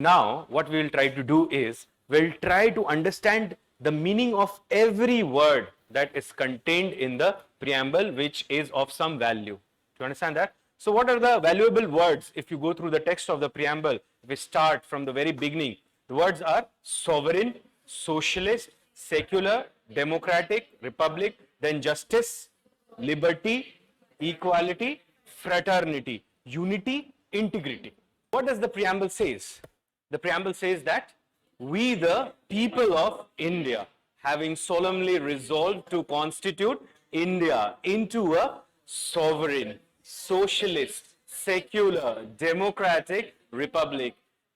Now, what we will try to do is, we'll try to understand the meaning of every word that is contained in the preamble, which is of some value. Do you understand that? So, what are the valuable words? If you go through the text of the preamble, we start from the very beginning. The words are sovereign, socialist, secular, democratic, republic, then justice, liberty, equality, fraternity, unity, integrity. What does the preamble says? The preamble says that we, the people of India, having solemnly resolved to constitute India into a sovereign, socialist, secular, democratic republic,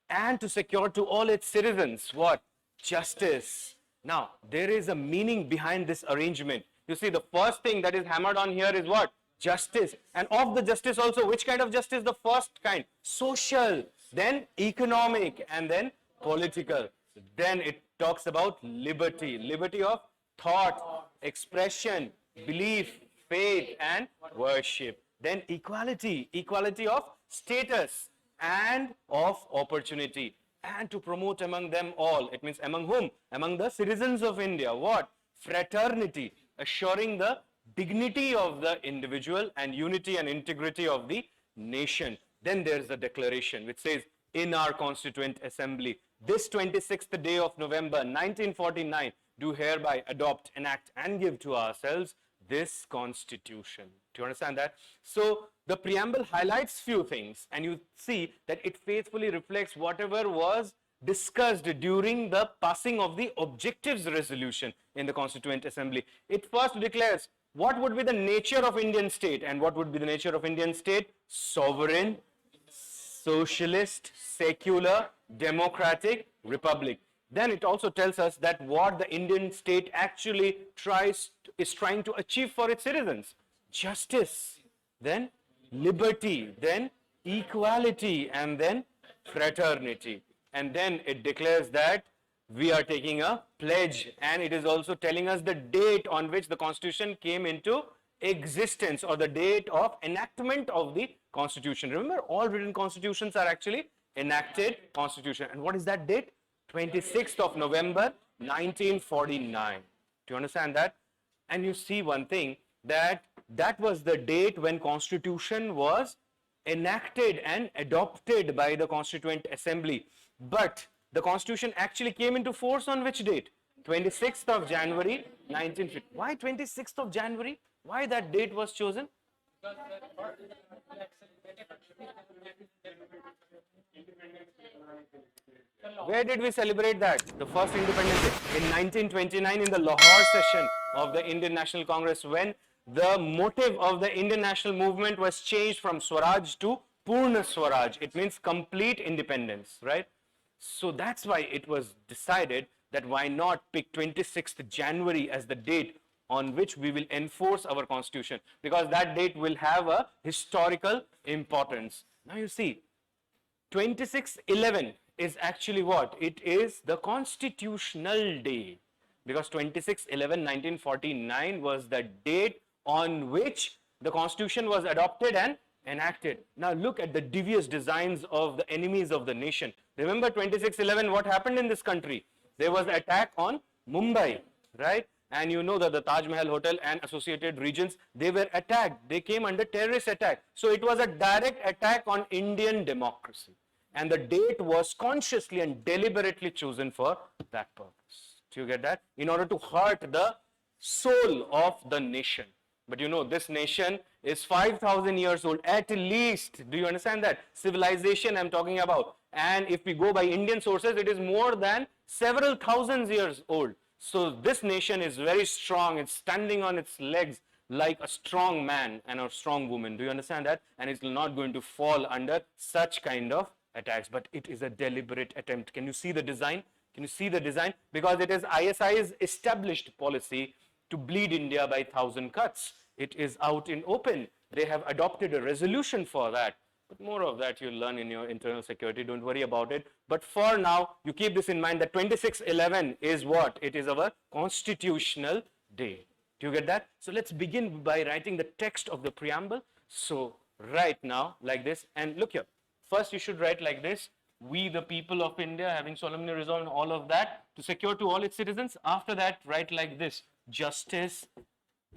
and to secure to all its citizens what? Justice. Now, there is a meaning behind this arrangement. You see, the first thing that is hammered on here is what? Justice. And of the justice also, which kind of justice? The first kind, social, then economic, and then political. Then it talks about liberty, liberty of thought, expression, belief, faith, and worship. Then equality, equality of status and of opportunity, and to promote among them all. It means among whom? Among the citizens of India. What? Fraternity, assuring the dignity of the individual and unity and integrity of the nation. Then there's a declaration which says, in our Constituent Assembly, this 26th day of November 1949, do hereby adopt, enact, and give to ourselves this Constitution. Do you understand that? So the preamble highlights few things, and you see that it faithfully reflects whatever was discussed during the passing of the objectives resolution in the Constituent Assembly. It first declares what would be the nature of Indian state, and what would be the nature of Indian state? Sovereign, socialist, secular, democratic, republic. Then it also tells us that what the Indian state actually is trying to achieve for its citizens. Justice, then liberty, then equality, and then fraternity. And then it declares that we are taking a pledge, and it is also telling us the date on which the Constitution came into existence, or the date of enactment of the Constitution. Remember, all written constitutions are actually enacted Constitution. And what is that date? 26th of November 1949. Do you understand that? And you see one thing, that was the date when Constitution was enacted and adopted by the Constituent Assembly. But the Constitution actually came into force on which date? 26th of January 1950. Why 26th of January? Why that date was chosen? Where did we celebrate that? The first Independence Day in 1929 in the Lahore session of the Indian National Congress, when the motive of the Indian national movement was changed from Swaraj to Purna Swaraj. It means complete independence, right? So that's why it was decided that why not pick 26th January as the date on which we will enforce our Constitution, because that date will have a historical importance. Now you see, 26/11 is actually what? It is the Constitutional Day, because 26/11/1949 was the date on which the Constitution was adopted and enacted. Now look at the devious designs of the enemies of the nation. Remember 26/11, what happened in this country? There was an attack on Mumbai, right? And you know that the Taj Mahal Hotel and associated regions, they were attacked. They came under terrorist attack. So it was a direct attack on Indian democracy. And the date was consciously and deliberately chosen for that purpose. Do you get that? In order to hurt the soul of the nation. But you know, this nation is 5,000 years old, at least. Do you understand that? Civilization I'm talking about. And if we go by Indian sources, it is more than several thousands years old. So this nation is very strong. It's standing on its legs like a strong man and a strong woman. Do you understand that? And it's not going to fall under such kind of attacks. But it is a deliberate attempt. Can you see the design? Can you see the design? Because it is ISI's established policy to bleed India by 1,000 cuts. It is out in open. They have adopted a resolution for that. But more of that you'll learn in your internal security. Don't worry about it. But for now, you keep this in mind that 26/11 is what? It is our Constitutional Day. Do you get that? So let's begin by writing the text of the preamble. So write now like this. And look here. First you should write like this. we the people of India having solemnly resolved all of that to secure to all its citizens. After that, write like this: justice,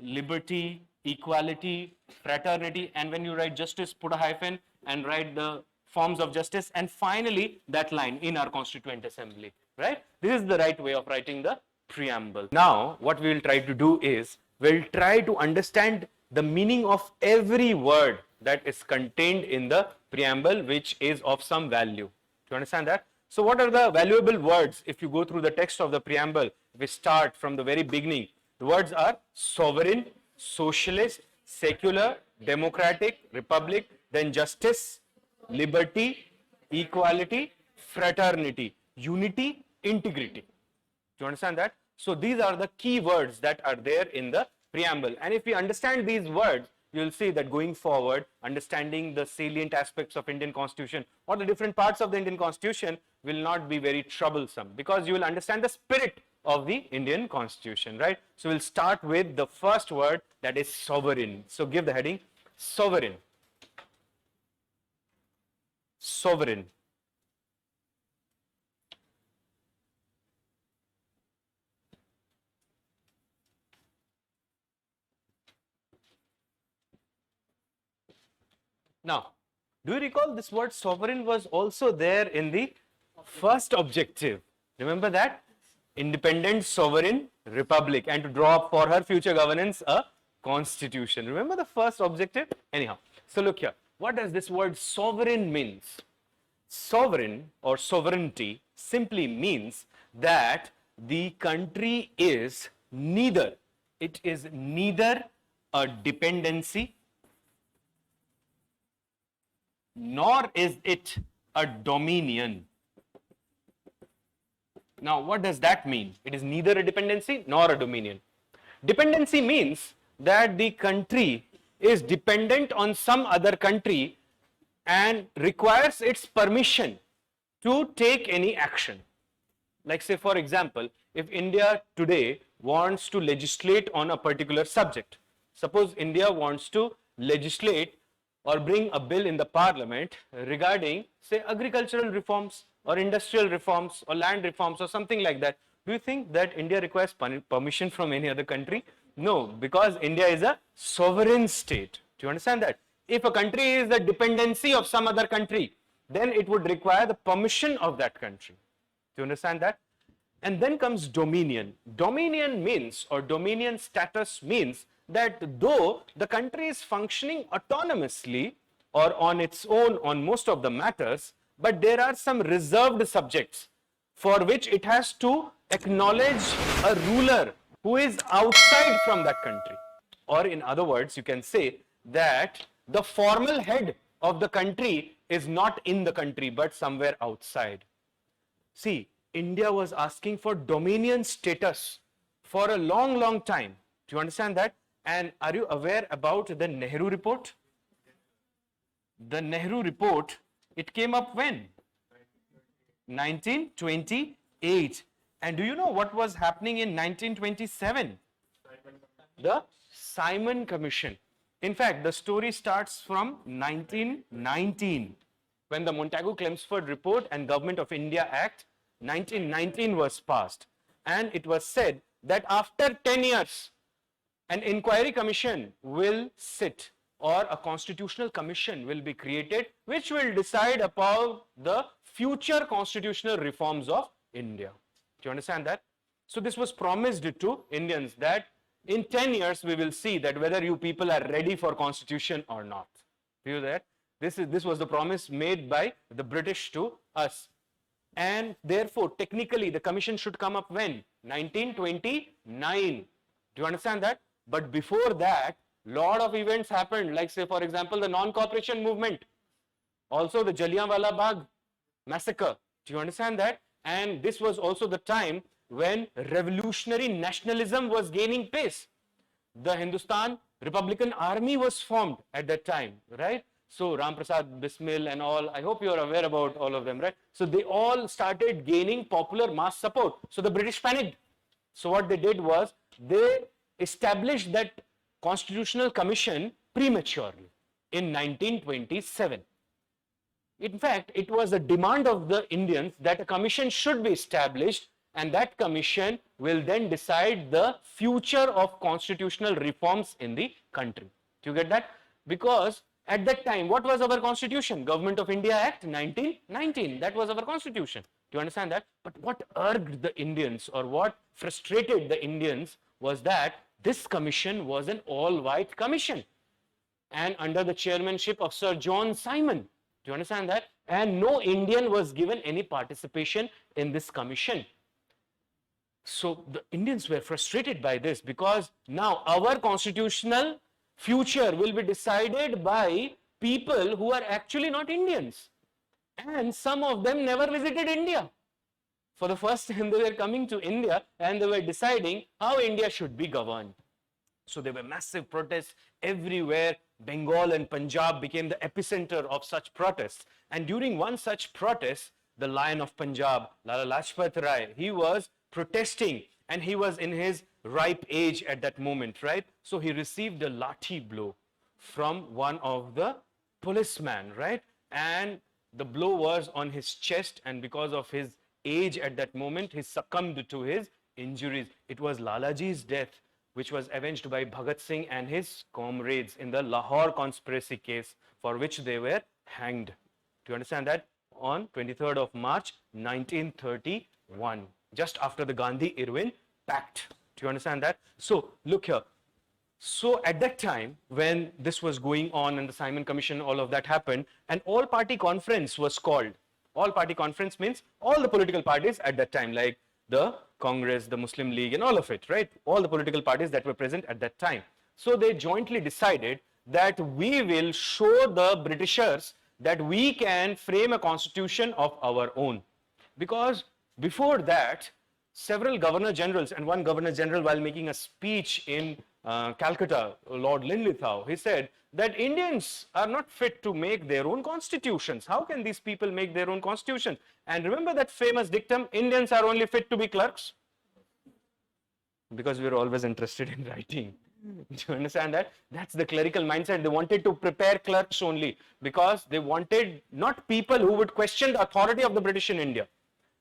liberty, equality, fraternity, and when you write justice, put a hyphen and write the forms of justice, and finally that line, in our Constituent Assembly, right? This is the right way of writing the preamble. Now, what we will try to do is, we'll try to understand the meaning of every word that is contained in the preamble, which is of some value. Do you understand that? So what are the valuable words if you go through the text of the preamble? If we start from the very beginning, the words are sovereign, socialist, secular, democratic, republic, then justice, liberty, equality, fraternity, unity, integrity. Do you understand that? So these are the key words that are there in the preamble. And if we understand these words, you will see that going forward, understanding the salient aspects of Indian Constitution or the different parts of the Indian Constitution will not be very troublesome, because you will understand the spirit of the Indian Constitution, right? So we'll start with the first word, that is sovereign. So give the heading, sovereign. Sovereign. Now, do you recall this word sovereign was also there in the first objective? Remember that? Independent, sovereign, republic, and to draw up for her future governance a constitution. Remember the first objective? Anyhow, so look here. What does this word sovereign means? Sovereign or sovereignty simply means that the country is neither, it is neither a dependency, nor is it a dominion. Now, what does that mean? It is neither a dependency nor a dominion. Dependency means that the country is dependent on some other country and requires its permission to take any action. Like, say, for example, if India today wants to legislate on a particular subject, suppose India wants to legislate or bring a bill in the parliament regarding, say, agricultural reforms or industrial reforms or land reforms or something like that. Do you think that India requires permission from any other country? No, because India is a sovereign state. Do you understand that? If a country is the dependency of some other country, then it would require the permission of that country. Do you understand that? And then comes dominion. Dominion means, or dominion status means, that though the country is functioning autonomously or on its own on most of the matters, but there are some reserved subjects for which it has to acknowledge a ruler who is outside from that country. Or in other words, you can say that the formal head of the country is not in the country but somewhere outside. See, India was asking for dominion status for a long time. Do you understand that? And are you aware about the Nehru report? The Nehru report, it came up when? 1928. And do you know what was happening in 1927? The Simon Commission. In fact, the story starts from 1919, when the Montagu-Chelmsford Report and Government of India Act 1919 was passed. And it was said that after 10 years, an inquiry commission will sit, or a constitutional commission will be created, which will decide about the future constitutional reforms of India. Do you understand that? So this was promised to Indians that in 10 years we will see that whether you people are ready for constitution or not. Do you that? This was the promise made by the British to us. And therefore, technically, the commission should come up when? 1929. Do you understand that? But before that, lot of events happened, like, say, for example, the non-cooperation movement, also the Jallianwala Bagh massacre. Do you understand that? And this was also the time when revolutionary nationalism was gaining pace. The Hindustan Republican Army was formed at that time, right? So Ram Prasad Bismil and all, I hope you are aware about all of them, right? So they all started gaining popular mass support. So the British panicked. So what they did was, they established that constitutional commission prematurely in 1927. In fact, it was a demand of the Indians that a commission should be established, and that commission will then decide the future of constitutional reforms in the country. Do you get that? Because at that time, what was our constitution? Government of India Act 1919. That was our constitution. Do you understand that? But what urged the Indians, or what frustrated the Indians, was that this commission was an all-white commission, and under the chairmanship of Sir John Simon. Do you understand that? And no Indian was given any participation in this commission. So the Indians were frustrated by this, because now our constitutional future will be decided by people who are actually not Indians. And some of them never visited India. For the first time they were coming to India, and they were deciding how India should be governed. So there were massive protests everywhere. Bengal and Punjab became the epicenter of such protests. And during one such protest, the Lion of Punjab, Lala Lajpat Rai, he was protesting, and he was in his ripe age at that moment, right? So he received a lathi blow from one of the policemen, right? And the blow was on his chest, and because of his age at that moment, he succumbed to his injuries. It was Lalaji's death which was avenged by Bhagat Singh and his comrades in the Lahore conspiracy case, for which they were hanged. Do you understand that? On 23rd of March 1931, just after the Gandhi-Irwin Pact. Do you understand that? So look here. So at that time, when this was going on and the Simon Commission, all of that happened, an all-party conference was called. All-party conference means all the political parties at that time, like the Congress, the Muslim League, and all of it, right? All the political parties that were present at that time. So they jointly decided that we will show the Britishers that we can frame a constitution of our own. Because before that, several governor generals, and one governor general, while making a speech in Calcutta, Lord Linlithgow, he said that Indians are not fit to make their own constitutions. How can these people make their own constitution? And remember that famous dictum, Indians are only fit to be clerks? Because we are always interested in writing. Do you understand that? That's the clerical mindset. They wanted to prepare clerks only, because they wanted not people who would question the authority of the British in India.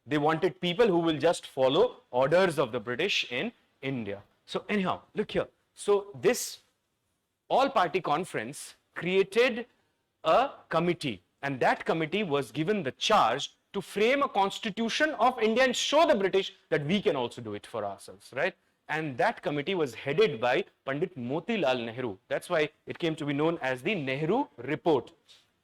They wanted people who will just follow orders of the British in India. So anyhow, look here. So this all-party conference created a committee, and that committee was given the charge to frame a constitution of India and show the British that we can also do it for ourselves, right? And that committee was headed by Pandit Motilal Nehru. That's why it came to be known as the Nehru Report.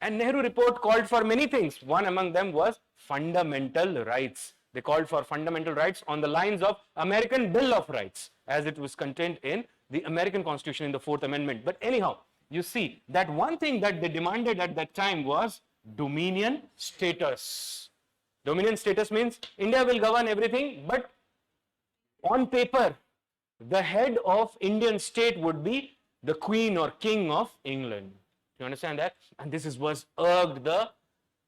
And Nehru Report called for many things. One among them was fundamental rights. They called for fundamental rights on the lines of American Bill of Rights, as it was contained in the American Constitution in the 4th Amendment. But anyhow, you see that one thing that they demanded at that time was dominion status. Dominion status means India will govern everything, but on paper, the head of Indian state would be the Queen or King of England. You understand that? And this was urged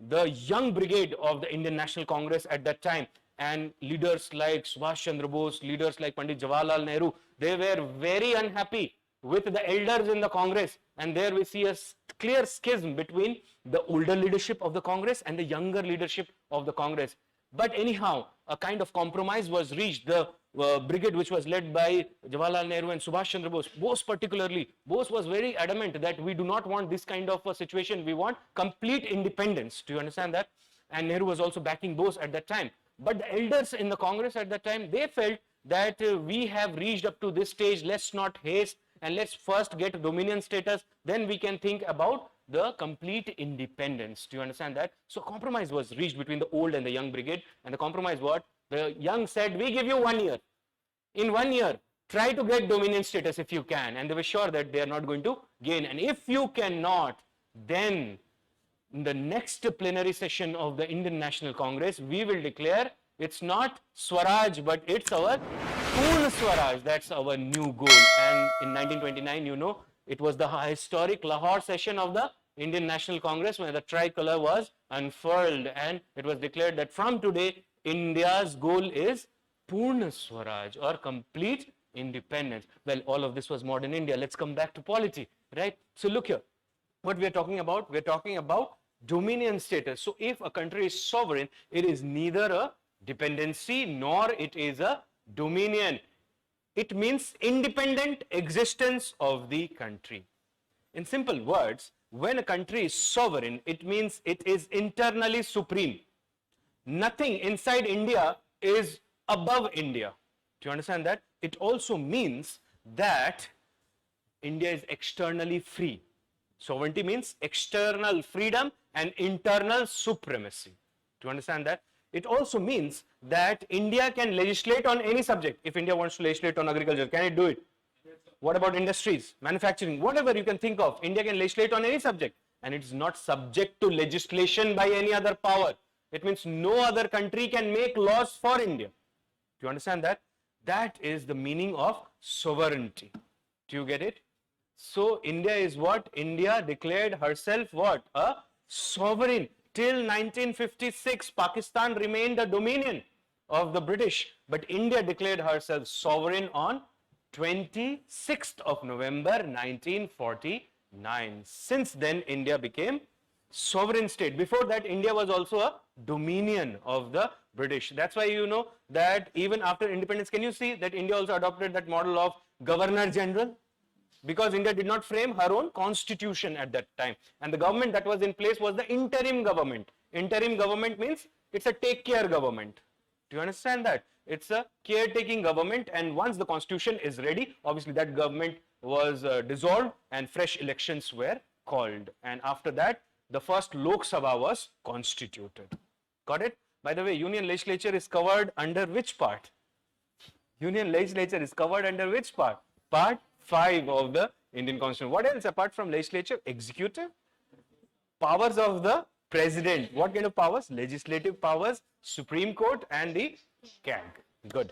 the young brigade of the Indian National Congress at that time, and leaders like Subhash Chandra Bose, leaders like Pandit Jawaharlal Nehru, they were very unhappy with the elders in the Congress. And there we see a clear schism between the older leadership of the Congress and the younger leadership of the Congress. But anyhow, a kind of compromise was reached. The brigade which was led by Jawaharlal Nehru and Subhash Chandra Bose, Bose particularly, Bose was very adamant that we do not want this kind of a situation. We want complete independence. Do you understand that? And Nehru was also backing Bose at that time. But the elders in the Congress at that time, they felt that we have reached up to this stage, let's not haste, and let's first get dominion status, then we can think about the complete independence. Do you understand that? So compromise was reached between the old and the young brigade, and the compromise what? The young said, we give you 1 year. In 1 year, try to get dominion status if you can, and they were sure that they are not going to gain. And if you cannot, then in the next plenary session of the Indian National Congress, we will declare it's not Swaraj, but it's our Purna Swaraj. That's our new goal. And in 1929, you know, it was the historic Lahore session of the Indian National Congress when the tricolor was unfurled, and it was declared that from today, India's goal is Purna Swaraj, or complete independence. Well, all of this was modern India. Let's come back to polity, right? So look here, what we are talking about. We are talking about dominion status. So if a country is sovereign, it is neither a dependency nor it is a dominion. It means independent existence of the country. In simple words, when a country is sovereign, it means it is internally supreme. Nothing inside India is above India. Do you understand that? It also means that India is externally free. Sovereignty means external freedom and internal supremacy. Do you understand that? It also means that India can legislate on any subject. If India wants to legislate on agriculture, can it do it? What about industries, manufacturing, whatever you can think of, India can legislate on any subject, and it is not subject to legislation by any other power. It means no other country can make laws for India. Do you understand that? That is the meaning of sovereignty. Do you get it? So India is what? India declared herself what? A sovereign. Till 1956, Pakistan remained a dominion of the British, but India declared herself sovereign on 26th of November 1949. Since then, India became sovereign state. Before that, India was also a dominion of the British. That's why you know that even after independence, can you see that India also adopted that model of Governor General? Because India did not frame her own constitution at that time. And the government that was in place was the interim government. Interim government means it's a take care government. Do you understand that? It's a caretaking government, and once the constitution is ready, obviously that government was dissolved and fresh elections were called. And after that, the first Lok Sabha was constituted. Got it? By the way, Union Legislature is covered under which part? Union Legislature is covered under which part? Part 5 of the Indian Constitution. What else apart from legislature? Executive? Powers of the president. What kind of powers? Legislative powers, Supreme Court, and the CAG. Good.